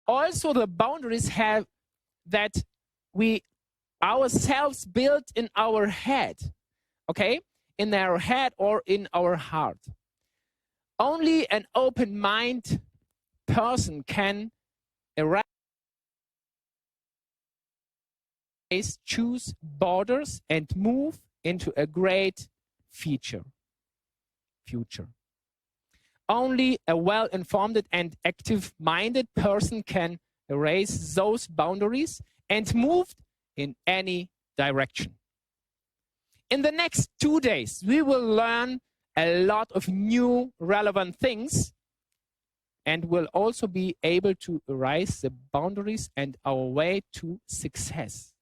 also the boundaries have that we ourselves built in our head, okay? In our head or in our heart. Only an open-minded person can erase, choose borders, and move into a great future. Only a well-informed and active-minded person can erase those boundaries and move in any direction. In the next 2 days, we will learn a lot of new relevant things and will also be able to erase the boundaries and our way to success.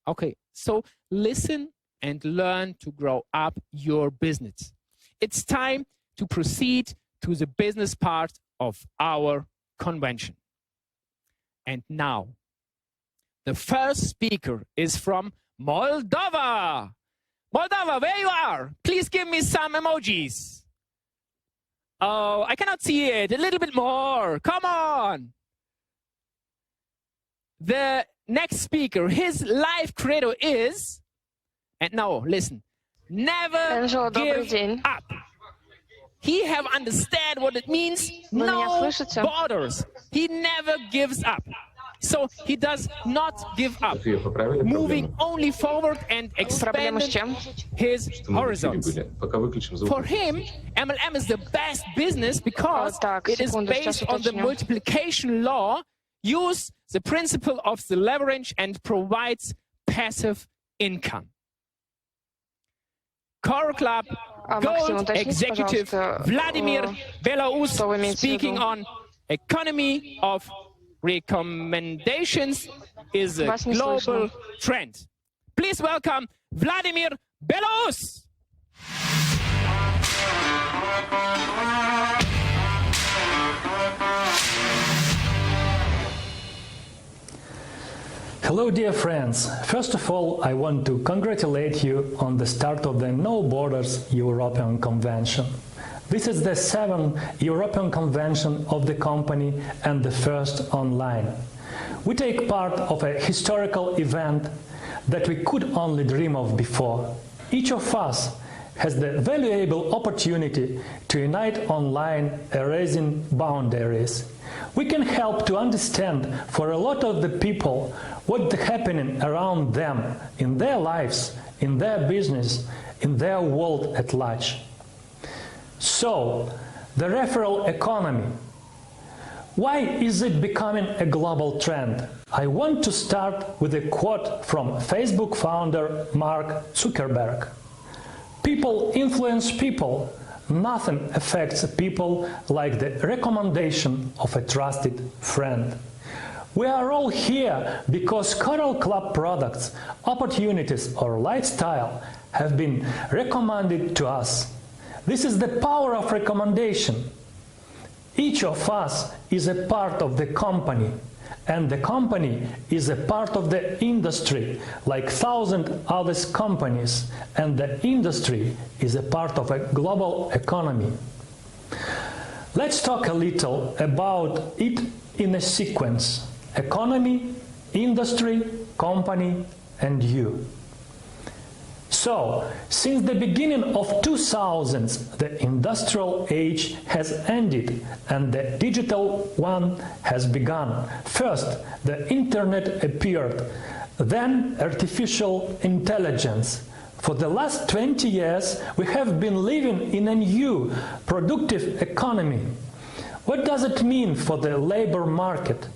Okay, so listen and learn to grow up your business. It's time to proceed to the business part of our convention. And now, the first speaker is from Moldova. Moldova, where you are? Please give me some emojis. Oh, I cannot see it. A little bit more. Come on. The next speaker, his life credo is, and now listen, never give up. He have understand what it means, no borders. He never gives up. So he does not give up, moving only forward and expanding his horizons. For him, MLM is the best business because it is based on the multiplication law, use the principle of the leverage, and provides passive income. Core Club Gold Executive Vladimir Belaus speaking on economy of recommendations is a global trend. Please welcome Vladimir Belaus. Hello dear friends, first of all I want to congratulate you on the start of the No Borders European Convention. This is the 7th European Convention of the company and the first online. We take part of a historical event that we could only dream of before. Each of us has the valuable opportunity to unite online, erasing boundaries. We can help to understand for a lot of the people what's happening around them, in their lives, in their business, in their world at large. So, the referral economy. Why is it becoming a global trend? I want to start with a quote from Facebook founder Mark Zuckerberg. People influence people. Nothing affects people like the recommendation of a trusted friend. We are all here because Coral Club products, opportunities or lifestyle have been recommended to us. This is the power of recommendation. Each of us is a part of the company, and the company is a part of the industry, like 1,000 other companies, and the industry is a part of a global economy. Let's talk a little about it in a sequence: economy, industry, company, and you. So, since the beginning of 2000s, the industrial age has ended and the digital one has begun. First, the internet appeared, then artificial intelligence. For the last 20 years, we have been living in a new, productive economy. What does it mean for the labor market?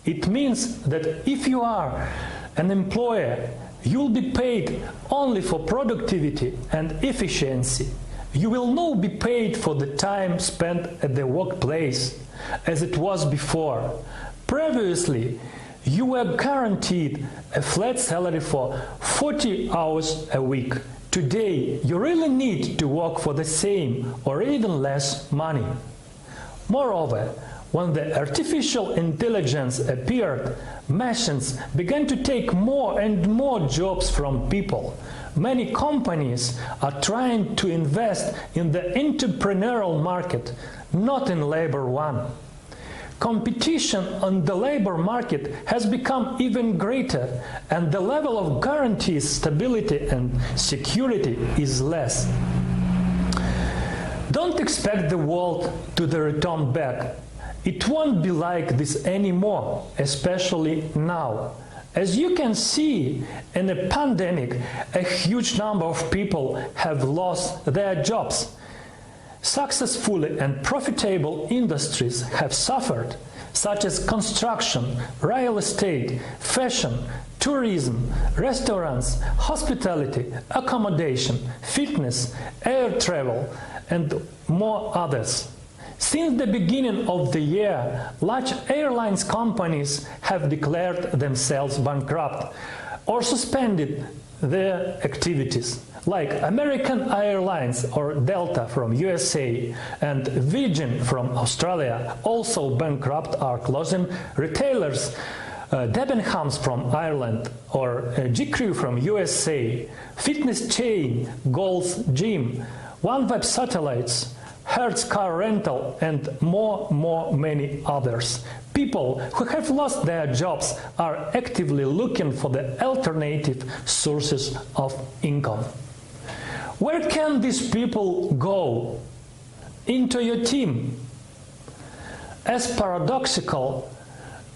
It means that if you are an employer, you'll be paid only for productivity and efficiency. You will not be paid for the time spent at the workplace, as it was before. Previously, you were guaranteed a flat salary for 40 hours a week. Today, you really need to work for the same or even less money. Moreover, when the artificial intelligence appeared, machines began to take more and more jobs from people. Many companies are trying to invest in the entrepreneurial market, not in labor one. competition on the labor market has become even greater, and the level of guaranteed stability and security is less. Don't expect the world to return back. It won't be like this anymore, especially now. As you can see, in a pandemic, a huge number of people have lost their jobs. Successful and profitable industries have suffered, such as construction, real estate, fashion, tourism, restaurants, hospitality, accommodation, fitness, air travel, and more others. Since the beginning of the year, large airlines companies have declared themselves bankrupt or suspended their activities, like American Airlines or Delta from USA and Virgin from Australia, also bankrupt, are closing. Retailers Debenhams from Ireland or J.Crew from USA, fitness chain Gold's Gym, OneWeb Satellites, Hertz Car Rental, and many others. People who have lost their jobs are actively looking for the alternative sources of income. Where can these people go? Into your team. As paradoxical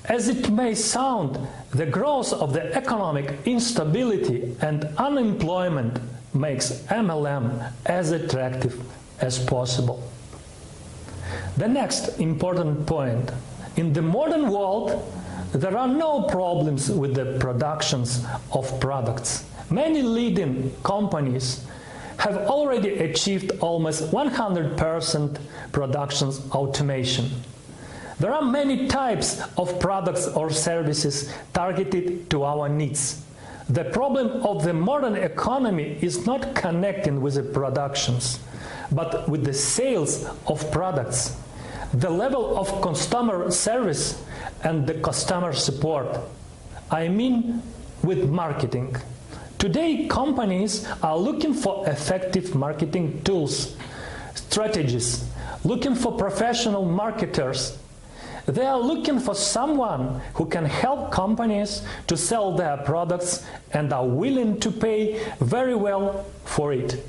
as it may sound, the growth of the economic instability and unemployment makes MLM as attractive as possible. The next important point. In the modern world, there are no problems with the productions of products. Many leading companies have already achieved almost 100% production automation. There are many types of products or services targeted to our needs. The problem of the modern economy is not connecting with the productions, but with the sales of products, the level of customer service and the customer support. I mean with marketing. Today, companies are looking for effective marketing tools, strategies, looking for professional marketers. They are looking for someone who can help companies to sell their products and are willing to pay very well for it.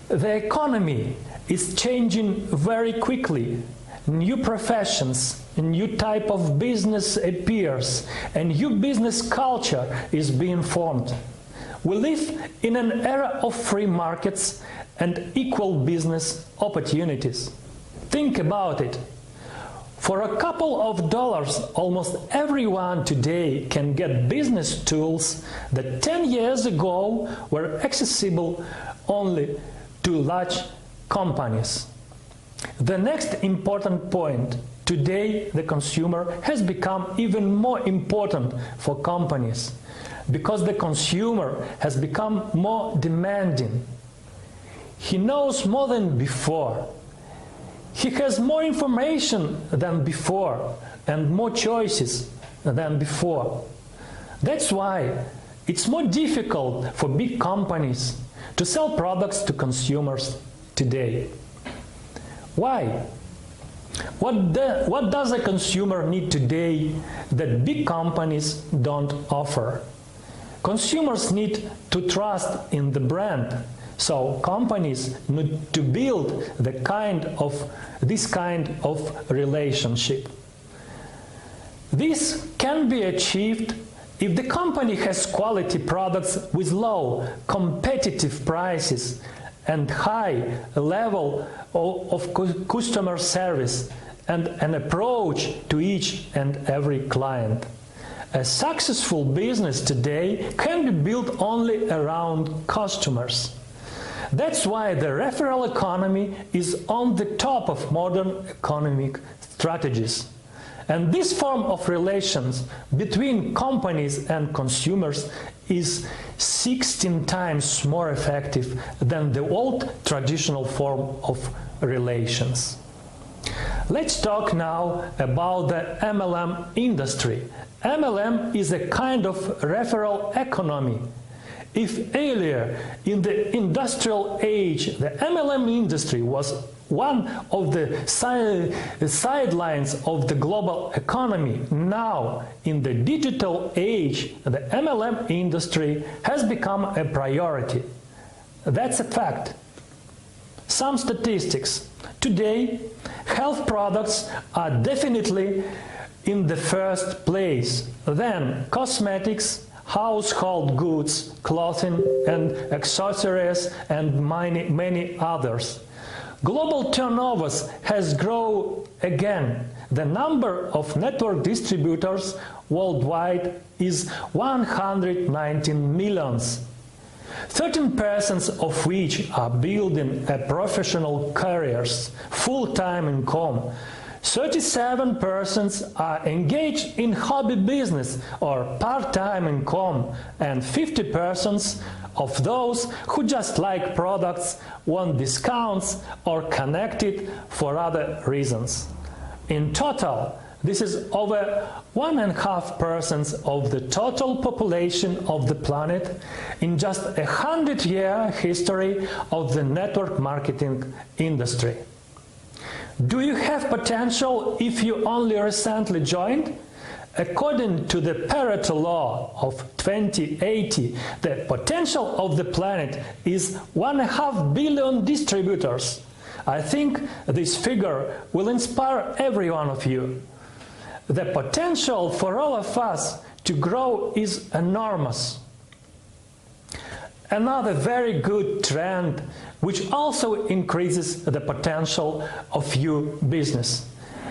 The economy is changing very quickly. New professions, a new type of business appears, a new business culture is being formed. We live in an era of free markets and equal business opportunities. Think about it. For a couple of dollars, almost everyone today can get business tools that 10 years ago were accessible only to large companies. The next important point. Today, the consumer has become even more important for companies because the consumer has become more demanding. He knows more than before. He has more information than before and more choices than before. That's why it's more difficult for big companies to sell products to consumers today. Why? What does a consumer need today that big companies don't offer? Consumers need to trust in the brand. So companies need to build this kind of relationship. This can be achieved if the company has quality products with low competitive prices and high level of customer service and an approach to each and every client. A successful business today can be built only around customers. That's why the referral economy is on the top of modern economic strategies. And this form of relations between companies and consumers is 16 times more effective than the old traditional form of relations. Let's talk now about the MLM industry. MLM is a kind of referral economy. If earlier in the industrial age the MLM industry was one of the sidelines of the global economy. Now, in the digital age, the MLM industry has become a priority. That's a fact. Some statistics. Today, health products are definitely in the first place. Then cosmetics, household goods, clothing and accessories, and many others. Global turnovers has grown again. The number of network distributors worldwide is 119 millions. 13% of which are building a professional careers, full-time income. 37% are engaged in hobby business or part-time income, and 50% of those who just like products, want discounts, or connected for other reasons. In total, this is over 1.5% of the total population of the planet in just a 100-year history of the network marketing industry. Do you have potential if you only recently joined? According to the Pareto law of 2080, the potential of the planet is 1.5 billion distributors. I think this figure will inspire every one of you. The potential for all of us to grow is enormous. Another very good trend which also increases the potential of your business.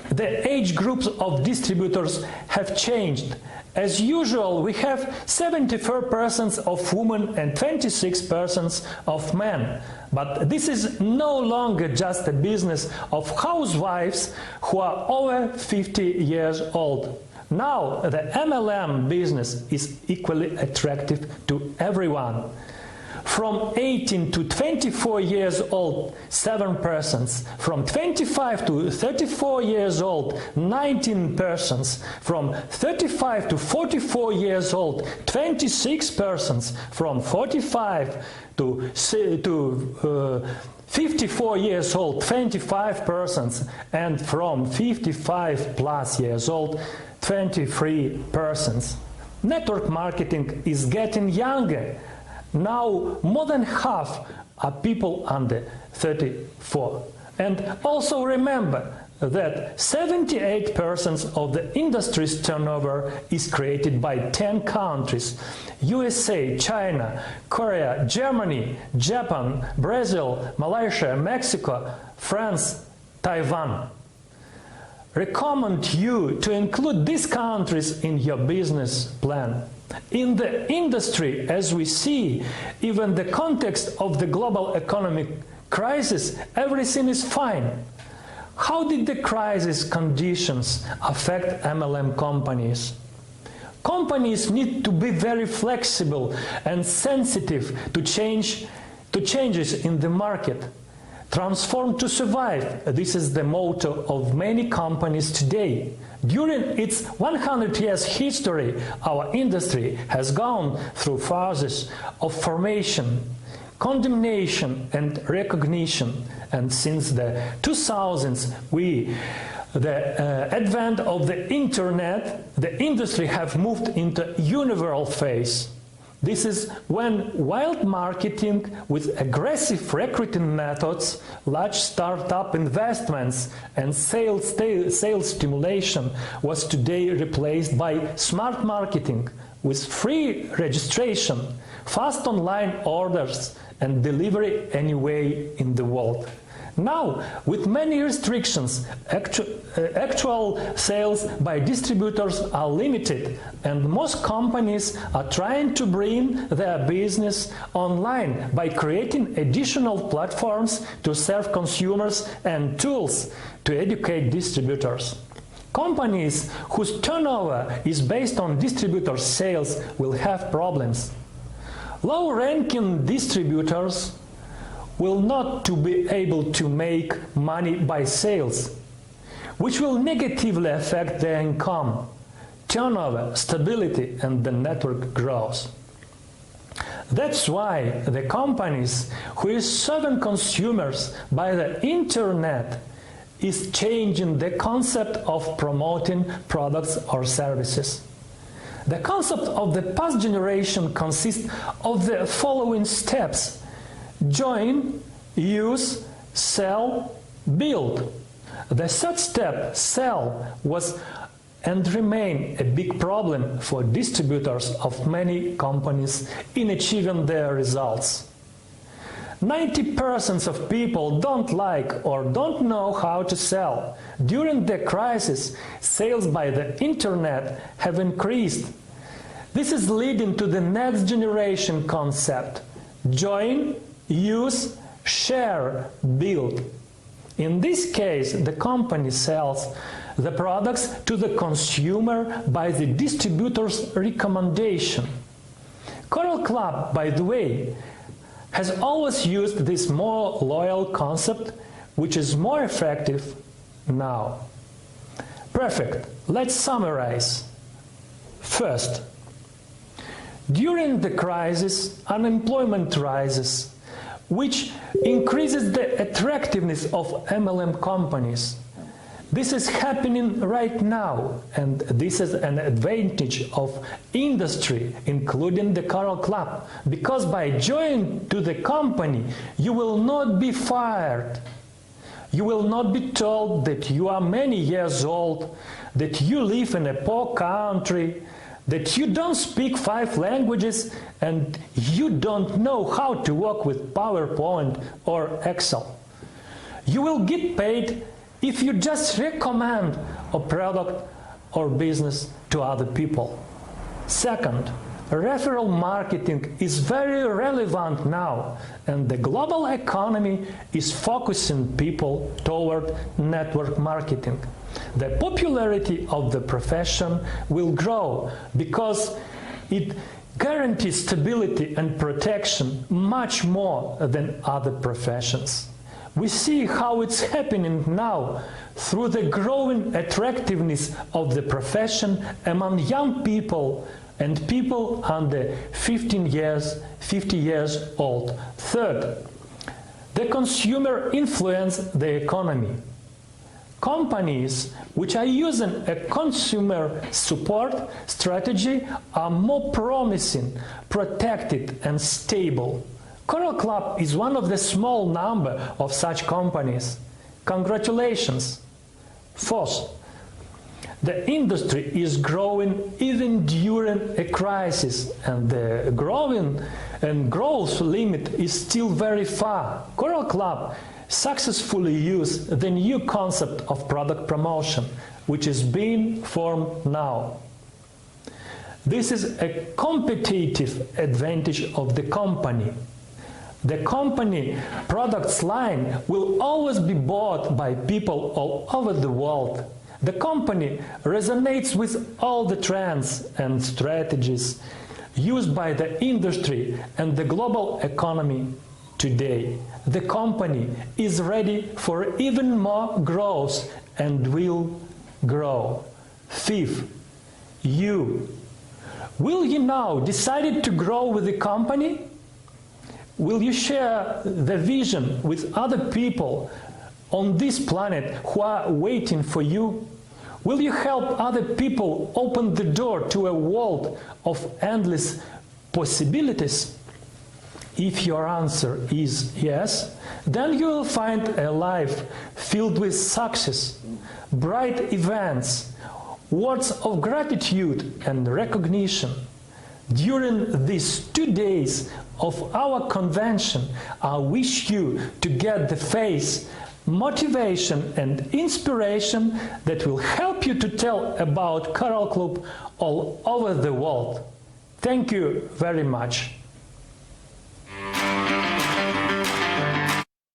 The age groups of distributors have changed. As usual, we have 74% of women and 26% of men. But this is no longer just a business of housewives who are over 50 years old. Now the MLM business is equally attractive to everyone. From 18 to 24 years old, 7%. From 25 to 34 years old, 19%. From 35 to 44 years old, 26%. From 45 to 54 years old, 25%. And from 55 plus years old, 23%. Network marketing is getting younger. Now more than half are people under 34. And also remember that 78% of the industry's turnover is created by 10 countries: USA, China, Korea, Germany, Japan, Brazil, Malaysia, Mexico, France, Taiwan. Recommend you to include these countries in your business plan. In the industry, as we see, even the context of the global economic crisis, everything is fine. How did the crisis conditions affect MLM companies? Companies need to be very flexible and sensitive to changes in the market. Transform to survive. This is the motto of many companies today. During its 100 years history, our industry has gone through phases of formation, condemnation, and recognition. And since the 2000s, the advent of the internet, the industry have moved into universal phase. This is when wild marketing with aggressive recruiting methods, large startup investments, and sales stimulation was today replaced by smart marketing with free registration, fast online orders, and delivery anywhere in the world. Now, with many restrictions, actual sales by distributors are limited, and most companies are trying to bring their business online by creating additional platforms to serve consumers and tools to educate distributors. Companies whose turnover is based on distributor sales will have problems. Low-ranking distributors will not be able to make money by sales, which will negatively affect their income, turnover, stability, and the network growth. That's why the companies who is serving consumers by the internet is changing the concept of promoting products or services. The concept of the past generation consists of the following steps: join, use, sell, build. The third step, sell, was and remain a big problem for distributors of many companies in achieving their results. 90% of people don't like or don't know how to sell. During the crisis, sales by the internet have increased. This is leading to the next generation concept: join, use, share, build. In this case, the company sells the products to the consumer by the distributor's recommendation. Coral Club, by the way, has always used this more loyal concept, which is more effective now. Perfect. Let's summarize. First, during the crisis, unemployment rises, which increases the attractiveness of MLM companies. This is happening right now, and this is an advantage of industry, including the Coral Club, because by joining to the company, you will not be fired. You will not be told that you are many years old, that you live in a poor country, that you don't speak 5 languages, and you don't know how to work with PowerPoint or Excel. You will get paid if you just recommend a product or business to other people. Second, referral marketing is very relevant now, and the global economy is focusing people toward network marketing. The popularity of the profession will grow because it guarantees stability and protection much more than other professions. We see how it's happening now through the growing attractiveness of the profession among young people and people under 50 years old. Third, the consumer influence the economy. Companies which are using a consumer support strategy are more promising, protected, and stable. Coral Club is one of the small number of such companies. Congratulations! Fourth, the industry is growing even during a crisis, and the growth limit is still very far. Coral Club successfully used the new concept of product promotion, which is being formed now. This is a competitive advantage of the company. The company products line will always be bought by people all over the world. The company resonates with all the trends and strategies used by the industry and the global economy today. The company is ready for even more growth and will grow. Fifth, will you now decide to grow with the company? Will you share the vision with other people on this planet who are waiting for you? Will you help other people open the door to a world of endless possibilities? If your answer is yes, then you will find a life filled with success, bright events, words of gratitude and recognition. During these 2 days of our convention, I wish you to get the faith, motivation and inspiration that will help you to tell about Coral Club all over the world. Thank you very much.